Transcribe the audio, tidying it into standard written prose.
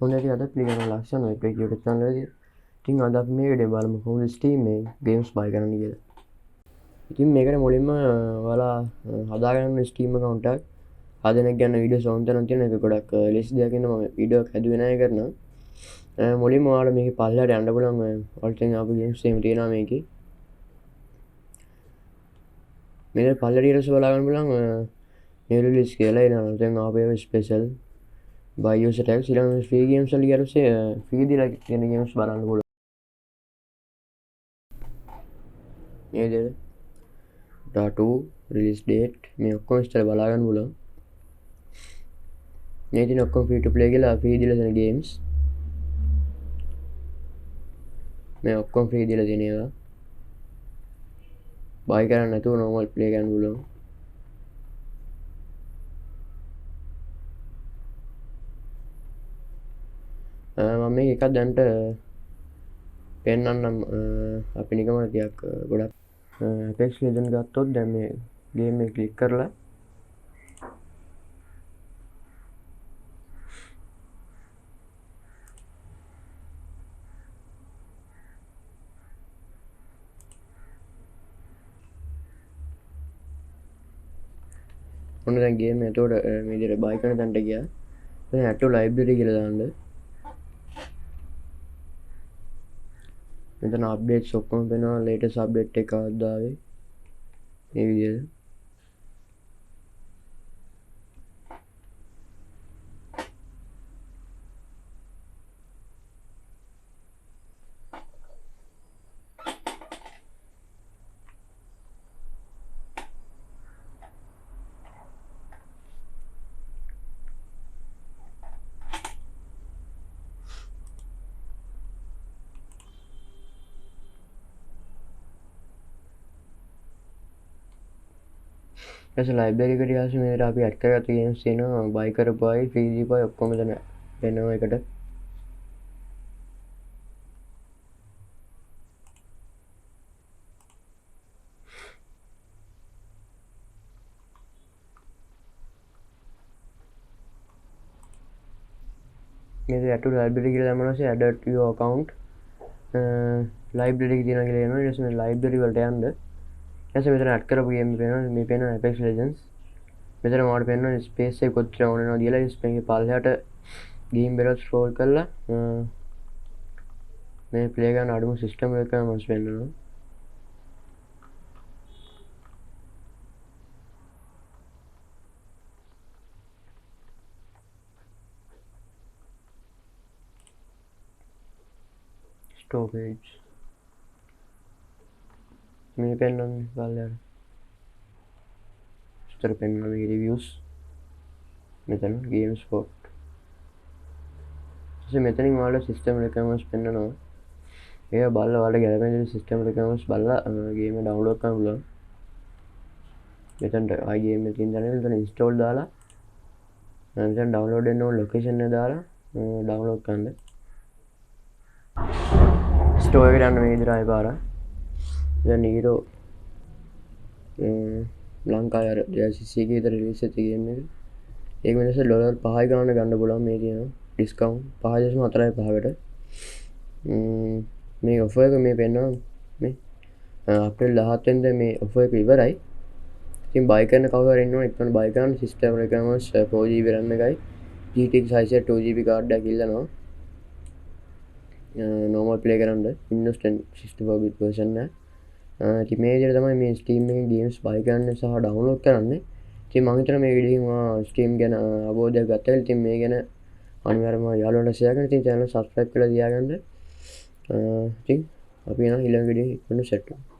හොඳට අද පිළිගන්න ලක්ෂණ එක YouTube channel එකේ. ඉතින් අද අපි මේ වීඩියෝ බලමු කොහොමද Steam එකේ games buy කරන්න කියලා. ඉතින් මේකට මුලින්ම ඔයාලා හදාගන්න Steam account එකක් හදන එක ගැන වීඩියෝස් ඕන තරම් තියෙන එක ගොඩක් list දෙයක් ඉන්න මම වීඩියෝ එකක් හැදුවේ නැහැ කරන. මුලින්ම ඔයාලා මේකේ පල්ලයට යන්න පුළුවන් ඔයාලට ආපු games එහෙම තියෙනවා මේකේ. මේක පල්ලයට ඊට පස්සේ බලා ගන්න පුළුවන් new release කියලා එනවා. දැන් ආපේ special by user tags ඊළඟ free games වල ඊට පස්සේ free දීලා තියෙන games බලන්න පුළුවන්. මේ විදිහට data release date මේ ඔක්කොම ඉස්සර බලා ගන්න පුළුවන්. මේ තියෙන ඔක්කොම free to play කියලා free දීලා තියෙන games. මේ ඔක්කොම free දීලා තියෙන ඒවා. buy කරන්න නැතුව normal play කරන්න පුළුවන්. මම මේක එකක් දැන්ට පෙන්නන්නම් අපි නිකම්ම ටිකක් ගොඩක් Apex Legends ගත්තොත් දැන් මේ ගේම් එක ක්ලික් කරලා ඔන්න දැන් ගේම් එක එතකොට මේ විදිහට buy කරන තැනට ගියා. දැන් add to library කියලා දාන්න. මෙතන අප්ඩේට්ස් ඔක්කොම වෙනවා ලේටස්ට් අප්ඩේට් එක ආවද ආවේ මේ විදිහට ඊට ලයිබ්‍රරි එකට ඊට මේකට අපි ඇඩ් කරගත්ත ගේම්ස් තියෙනවා buy කරපුවයි free දීපුවයි ඔක්කොම එතන වෙනවා එකට මේක add to library කියලා දැම්මම පස්සේ add to your account library එක තියෙනවා කියලා එනවා ඊට පස්සේ මේ library වලට යන්න ऐसे मेरे ऐड करो गेम में पेन Apex Legends मेरे मोड पेन स्पेस से कुछ राउंड ना दिया इस पे पाल हट गेम बेरो स्क्रॉल कर ला मैं प्ले का नाडू सिस्टम लेकर मस पेन ना स्टोरेज මේ පෙන්වන්න බලන්න. ඉස්තර පෙන්වන මේ රිවිව්ස්. මෙතන ගේම් ස්පොට්. ඉතින් මෙතනින් ඔයාලා සිස්ටම් රෙකමන්ඩ්ස් පෙන්වනවා. ඒක බලලා ඔයාලට ගැලපෙන විදිහට සිස්ටම් රෙකමන්ඩ්ස් බලලා ගේම් එක ඩවුන්ලෝඩ් කරන්න පුළුවන්. මෙතනට ආයි ගේම් එකකින් දැනෙන්න මෙතන ඉන්ස්ටෝල් දාලා මෙතන ඩවුන්ලෝඩ් වෙන්න ඕන ලොකේෂන් එක දාලා ඩවුන්ලෝඩ් කරන්න. ස්ටෝර් එකට යන්න මේ විදිහට ආයි පාරක්. දැන් ඊරෝ ලංකාවේ අර JCC එකේ විතර රිලීස් වෙච්ච ගේම් එක. ඒක වෙනස ඩොලර් 5යි ගන්න ගන්න පුළුවන් මේ තියෙනවා ඩිස්කවුන්ට් 5.45කට. මේ ඔෆර් එක මේ පෙන්වනවා මේ අප්‍රේල් 17 වෙනිදා මේ ඔෆර් එක ඉවරයි. ඉතින් buy කරන කවුරු හරි ඉන්නවා ඉක්මනට buy කරන්න සිස්ටම් එකමස් 4GB RAM එකයි GTX 602GB කාඩ් එකක් ඉල්ලනවා. normal play කරන්න Windows 10 64 bit version එක. ඉතින් මේ විදිහට තමයි මේ Steam එකේ games buy කරන්න සහ download කරන්නේ. ඉතින් මම හිතනවා මේ වීඩියෝ එකෙන් Steam ගැන අවබෝධයක් ගත්තා. ඉතින් මේ ගැන අනිවාර්යයෙන්ම යාළුවන්ට share කරන්න. ඉතින් channel subscribe කරලා තියාගන්න. ඉතින් අපි යනවා ඊළඟ වීඩියෝ එකේ ඉක්මනට set වෙමු.